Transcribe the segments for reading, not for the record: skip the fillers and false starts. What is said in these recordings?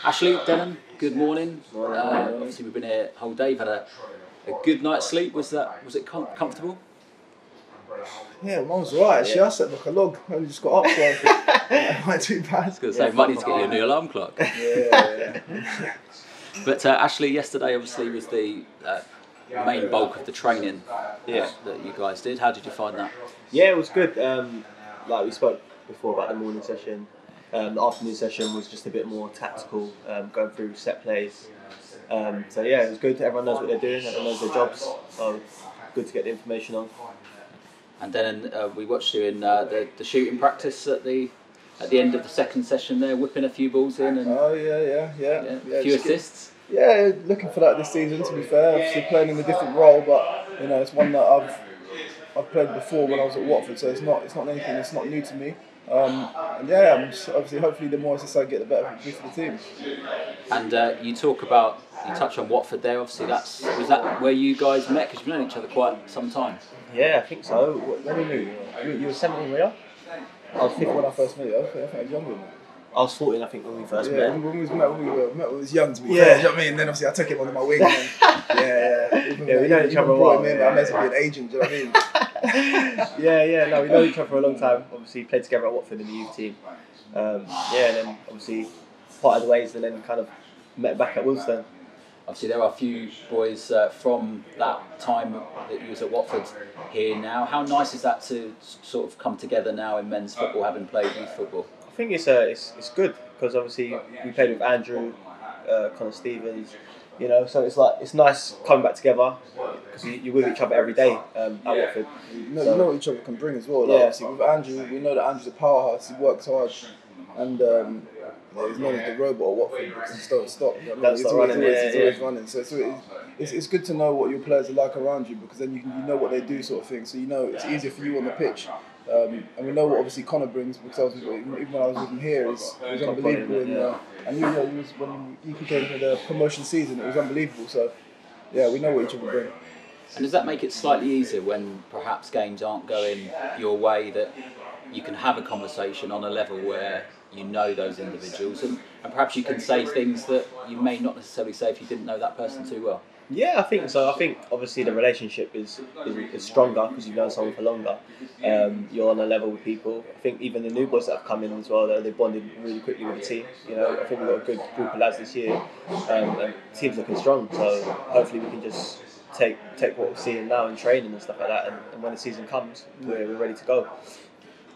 Ashley, Denon, good morning. Obviously we've been here the whole day. You've had a good night's sleep. Was it comfortable? Yeah, mine was alright actually. I slept like a log. I only just got up, so it wasn't too bad. I was going to say, might need to get you a new alarm clock. Yeah. But Ashley, yesterday obviously was the main bulk of the training that you guys did. How did you find that? Yeah, it was good. Like we spoke before about the morning session. The afternoon session was just a bit more tactical, going through set plays. So yeah, it was good. Everyone knows what they're doing. Everyone knows their jobs. So good to get the information on. And then we watched you in the shooting practice at the end of the second session there, whipping a few balls in. And a few assists. Yeah, looking for that this season. To be fair, obviously playing in a different role, but it's one that I've played before when I was at Watford, so it's not anything that's not new to me. I'm just, obviously, hopefully, the more assists I get, the better for the team. And you touch on Watford there. Obviously, was that where you guys met? Because you've known each other quite some time. Yeah, I think so. When did you were 17, were you? I was 15 when I first met you. I think I was younger than that. I was 14, I think, when we first met. When we met, we was young, to be fair. You know what I mean? Then obviously I took him under my wing. And we know each other a while. I may as well be an agent. Do you know what I mean? No, we know each other for a long time. Obviously, played together at Watford in the youth team. And then obviously parted ways, and then kind of met back at Wilstone. Obviously, there are a few boys from that time that you was at Watford here now. How nice is that to sort of come together now in men's football, having played youth football? I think it's good because obviously we played with Andrew, Connor Stevens, so it's nice coming back together because you're with each other every day at Watford. You know what each other can bring as well. Like, obviously with Andrew, we know that Andrew's a powerhouse. He works hard, and he's known as the robot at Watford because he don't stop. He's always running. So it's good to know what your players are like around you because then you know what they do, sort of thing. So it's easier for you on the pitch. And we know what obviously Connor brings because even when I was with him here, it was unbelievable. And when you came to the promotion season, it was unbelievable. So we know what each other bring. And does that make it slightly easier when perhaps games aren't going your way, that you can have a conversation on a level where you know those individuals and perhaps you can say things that you may not necessarily say if you didn't know that person too well? Yeah, I think so. I think obviously the relationship is stronger because you've known someone for longer. You're on a level with people. I think even the new boys that have come in as well, they bonded really quickly with the team. I think we've got a good group of lads this year, and the team's looking strong. So hopefully we can just take what we're seeing now in training and stuff like that, and when the season comes, we're ready to go.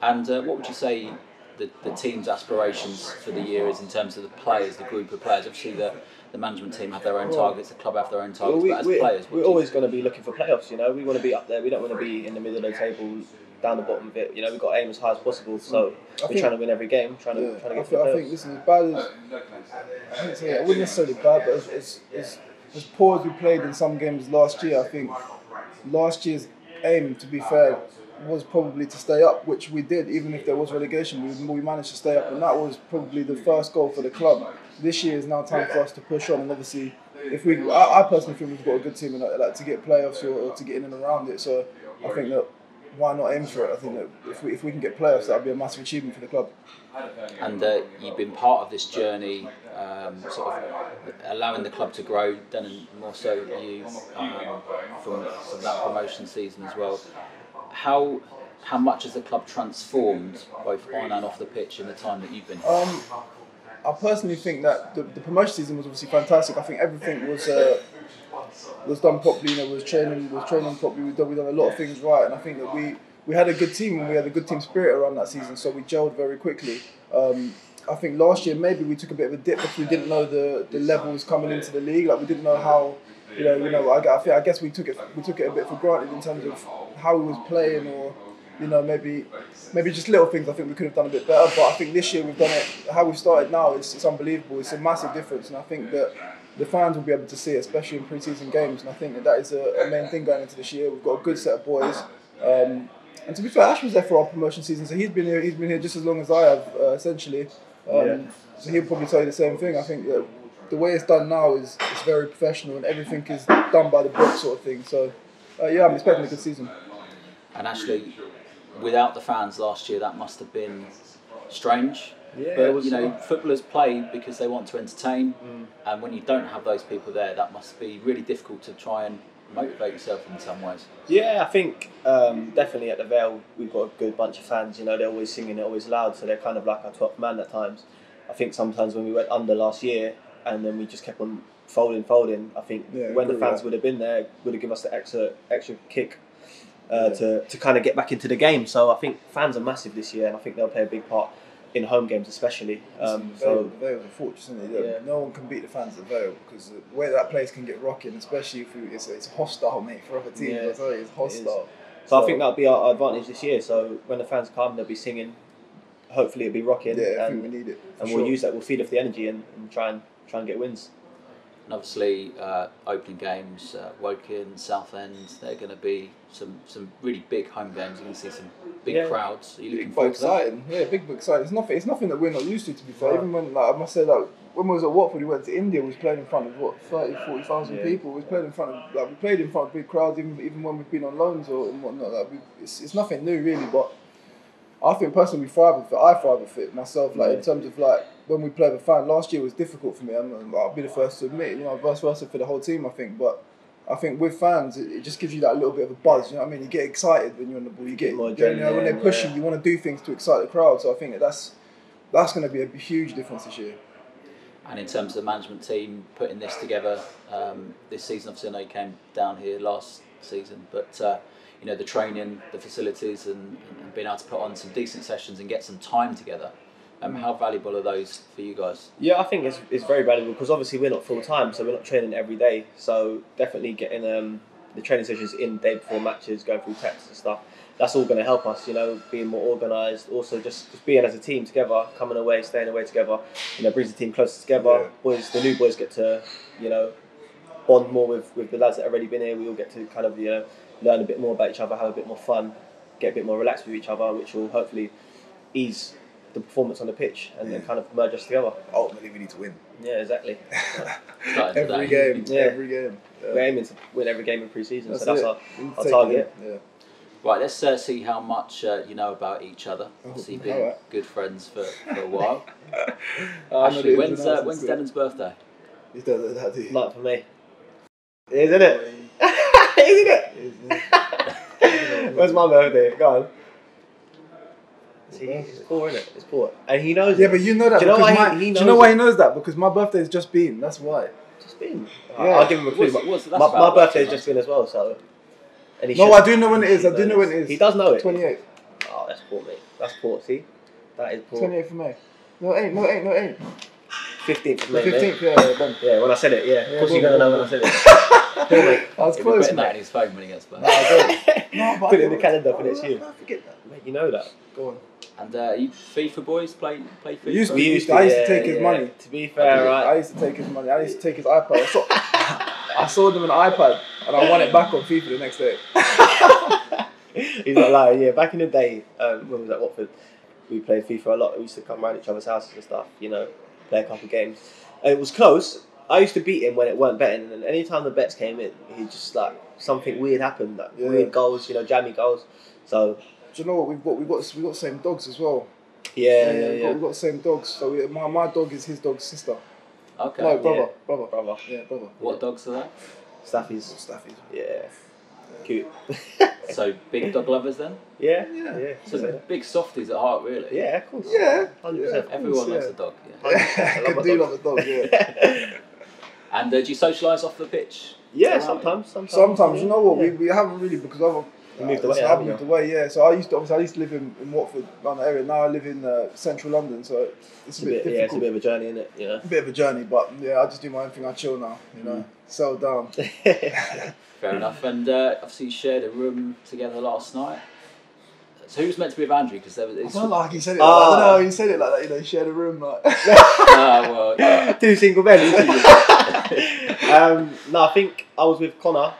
And what would you say the team's aspirations for the year is in terms of the players, the group of players? Obviously the management team have their own targets, the club have their own targets, but as players... We're always going to be looking for playoffs, we want to be up there, we don't want to be in the middle of the table, down the bottom of it, we've got to aim as high as possible, so we're trying to win every game, trying to get to the playoffs. I think this is as bad as... I wouldn't necessarily bad, but as poor as we played in some games last year, I think last year's aim, to be fair, was probably to stay up, which we did. Even if there was relegation, we managed to stay up, and that was probably the first goal for the club. This year is now time for us to push on, and obviously, I personally think we've got a good team and like to get playoffs or to get in and around it. So I think that why not aim for it? I think that if we can get playoffs, that would be a massive achievement for the club. And you've been part of this journey, sort of allowing the club to grow, then more so you from that promotion season as well. How much has the club transformed both on and off the pitch in the time that you've been here? I personally think that the promotion season was obviously fantastic. I think everything was done properly. Was training properly. We've done a lot of things right, and I think that we had a good team and we had a good team spirit around that season. So we gelled very quickly. I think last year maybe we took a bit of a dip because we didn't know the levels coming into the league. Like we didn't know how. I guess we took it a bit for granted in terms of how we was playing, or maybe just little things I think we could have done a bit better. But I think this year we've done it. How we started now it's unbelievable. It's a massive difference, and I think that the fans will be able to see it, especially in pre-season games. And I think that is a main thing going into this year. We've got a good set of boys. And to be fair, Ash was there for our promotion season, so he's been here just as long as I have, essentially. So he'll probably tell you the same thing. I think that the way it's done now is very professional and everything is done by the book, sort of thing. So I'm expecting a good season. And Ashley, without the fans last year, that must have been strange. Yeah, But it was, you know, footballers play because they want to entertain, and when you don't have those people there, that must be really difficult to try and motivate yourself in some ways. Yeah, I think definitely at the Vale we've got a good bunch of fans. You know, they're always singing, they're always loud, so they're kind of like our 12th man at times. I think sometimes when we went under last year and then we just kept on folding, I think when the fans would have been there, would have given us the extra kick to kind of get back into the game. So I think fans are massive this year, and I think they'll play a big part in home games especially. The Vale's a fortress, isn't it? Yeah. No one can beat the fans at Vale, because the way that place can get rocking, especially if it's hostile, mate, for other teams. I tell you, it's hostile. So I think that'll be our advantage this year. So when the fans come, they'll be singing. Hopefully it'll be rocking. Yeah, I think we need it. And we'll use that. We'll feed off the energy and try and get wins. And obviously, opening games, Woking, Southend, they're going to be some really big home games. You're going to see some big crowds. Are you looking forward to that? Exciting. Yeah, big but exciting. It's nothing that we're not used to be fair. Even when, like, I must say, like, when we was at Watford, we went to India, we was playing in front of, 40,000 people. We played in front of big crowds, even when we've been on loans or and whatnot. Like, it's nothing new really, but I think personally I thrive with it myself. Like, in terms of, like, when we play with a fan, last year was difficult for me. I'll be the first to admit, you know, vice versa for the whole team, I think. But I think with fans, it just gives you that little bit of a buzz. You know what I mean? You get excited when you're on the ball. You get more adrenaline. You know, when they're pushing, you want to do things to excite the crowd. So I think that's going to be a huge difference this year. And in terms of the management team putting this together this season, obviously I know you came down here last season, but you know, the training, the facilities, and being able to put on some decent sessions and get some time together. How valuable are those for you guys? Yeah, I think it's very valuable, because obviously we're not full time, so we're not training every day. So definitely getting the training sessions in day before matches, going through texts and stuff. That's all going to help us, you know, being more organised. Also, just being as a team together, coming away, staying away together, you know, brings the team closer together. Yeah. The new boys get to, you know, bond more with the lads that have already been here. We all get to kind of, you know, learn a bit more about each other, have a bit more fun, get a bit more relaxed with each other, which will hopefully ease the performance on the pitch and then kind of merge us together. Ultimately, we need to win. Yeah, exactly. Every game. Yeah. We're aiming to win every game in pre-season, so that's our target. Yeah. Right, let's see how much you know about each other. Obviously, you've been good friends for a while. Ashley, when's Denon's birthday? He's done that, do you? Not for me. Isn't it? Isn't it? When's my birthday? Go on. See, it's poor, isn't it? It's poor. And he knows it. Yeah, but you know that. Do you know why he knows do you know why he knows that? Because my birthday's just been. That's why. Just been? Yeah. I'll give him a clue. My birthday's just been as well, so. No, I do know when it is. I do know when it is. He does know it. 28th. Oh, that's poor, mate. That's poor, see? That is poor. 28th of May. No, it ain't. 15th of May. 15th, yeah. Yeah, when I said it, yeah. Of course you're going to know when I said it. Poor, mate. I was close, mate. That in his phone when he gets back. No, put it in the calendar for next year. I forget that. Mate, you know that. Go on. And you FIFA boys play FIFA? I used to take his money. To be fair, right? I used to take his money. I used to take his iPad. I sold him an iPad and I won it back on FIFA the next day. He's not lying. Yeah, back in the day, when we was at Watford, we played FIFA a lot. We used to come around each other's houses and stuff, you know, play a couple of games. And it was close. I used to beat him when it weren't betting, and any time the bets came in, he just like something weird happened, like weird goals, you know, jammy goals. So do you know what we've got the same dogs as well. Yeah. We've got the same dogs. So my dog is his dog's sister. Okay. No, brother. Yeah, brother. What dogs are that? Staffies. Yeah. Cute. So big dog lovers then? Yeah. So big softies at heart, really. Yeah, of course. Yeah. 100%. Everyone loves a dog. Yeah. I do love a dog. Yeah. And do you socialise off the pitch? Yeah, sometimes. Sometimes, you know what? We haven't really, because I've moved away. I've moved away, yeah. So I used to live in Watford, around the area. Now I live in central London, so it's a bit difficult. Yeah, it's a bit of a journey, isn't it? Yeah. A bit of a journey, but yeah, I just do my own thing. I chill now, you know. Settle down. Fair enough. And obviously you shared a room together last night. So who's meant to be with Andrew? Because there was. It's not like he said it. I don't know. He said it like that. You know, he shared a room like. Well, yeah. 2 single men. No, I think I was with Connor.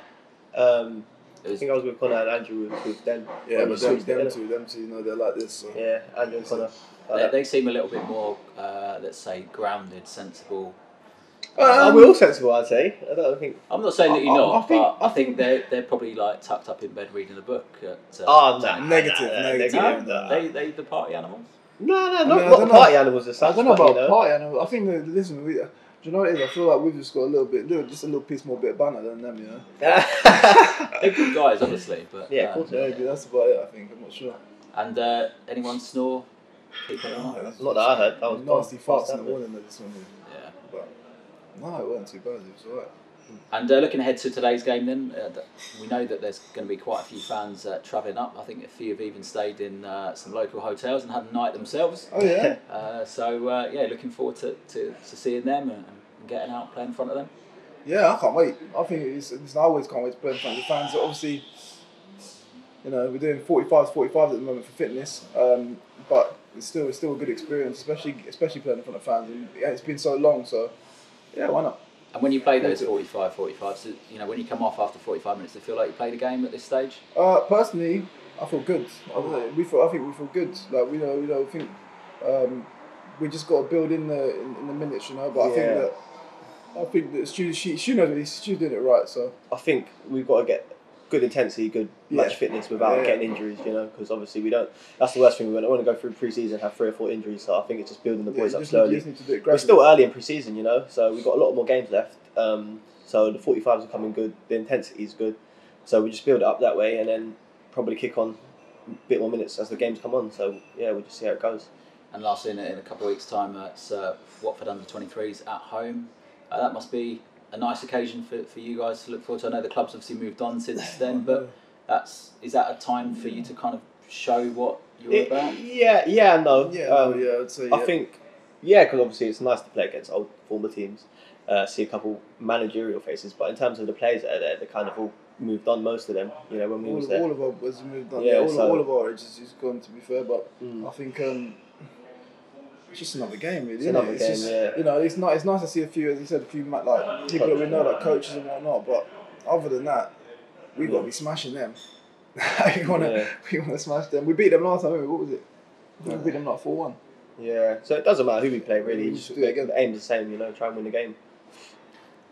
I think I was with Connor and Andrew with them. Yeah, but them two, you know, they're like this. So. Yeah, Andrew and Connor. They seem a little bit more, let's say, grounded, sensible. We're all sensible, I'd say. I don't think. I'm not saying that you're not, but I think they're probably like tucked up in bed reading a book. No. Negative. They the party animals. No, I not don't party know. animals as I such. don't know but, about party animals. I think that, listen, do you know what it is? I feel like we've just got just a little piece more bit of banter than them, you know. They're good guys, obviously, but Yeah, of course they are. Maybe that's about it. I think I'm not sure. And anyone snore? Keep it on. Not that I heard. That was Nasty farts in the happening. morning that this morning. Yeah. But no, it wasn't too bad. It was alright. And looking ahead to today's game, then we know that there's going to be quite a few fans travelling up. I think a few have even stayed in some local hotels and had a night themselves. Oh yeah. Looking forward to seeing them and getting out playing in front of them. Yeah, I can't wait. I think I always can't wait to play in front of the fans. Obviously, you know, we're doing 45s at the moment for fitness, but it's still a good experience, especially playing in front of fans. And it's been so long, so yeah, why not? And when you play those 45s, you know, when you come off after 45 minutes, do you feel like you played a game at this stage? Personally, I feel good. I think we feel good. Like I think we just got to build in the minutes, you know. But I think that she knows it. She's doing it right. So I think we've got to get good intensity, good match fitness without getting injuries, you know, because obviously we don't. That's the worst thing. We don't want to go through pre-season and have 3 or 4 injuries. So I think it's just building the boys up slowly. We're still early in pre-season, you know, so we've got a lot more games left. So the 45s are coming good. The intensity is good. So we just build it up that way, and then probably kick on a bit more minutes as the games come on. So yeah, we'll just see how it goes. And lastly, in a couple of weeks' time, it's Watford under-23s at home. That must be a nice occasion for you guys to look forward to. I know the club's obviously moved on since then, but is that a time for you to kind of show what you're about? Yeah, I'd say. I think, because obviously it's nice to play against old former teams, see a couple managerial faces, but in terms of the players that are there, they kind of all moved on, most of them, you know, when we was there. All of our boys moved on. Yeah, all of our ages is gone, to be fair, but I think it's just another game, really. You know, it's nice to see a few, as you said, like people that we know, like coaches and whatnot. But other than that, we've got to be smashing them. we want to smash them. We beat them last time. What was it? We beat them like 4-1. Yeah. So it doesn't matter who we play, really. Just do it again. The aim's the same, you know. Try and win the game.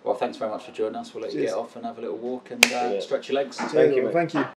Well, thanks very much for joining us. We'll let you get off and have a little walk and stretch your legs. Thank you, mate. Thank you.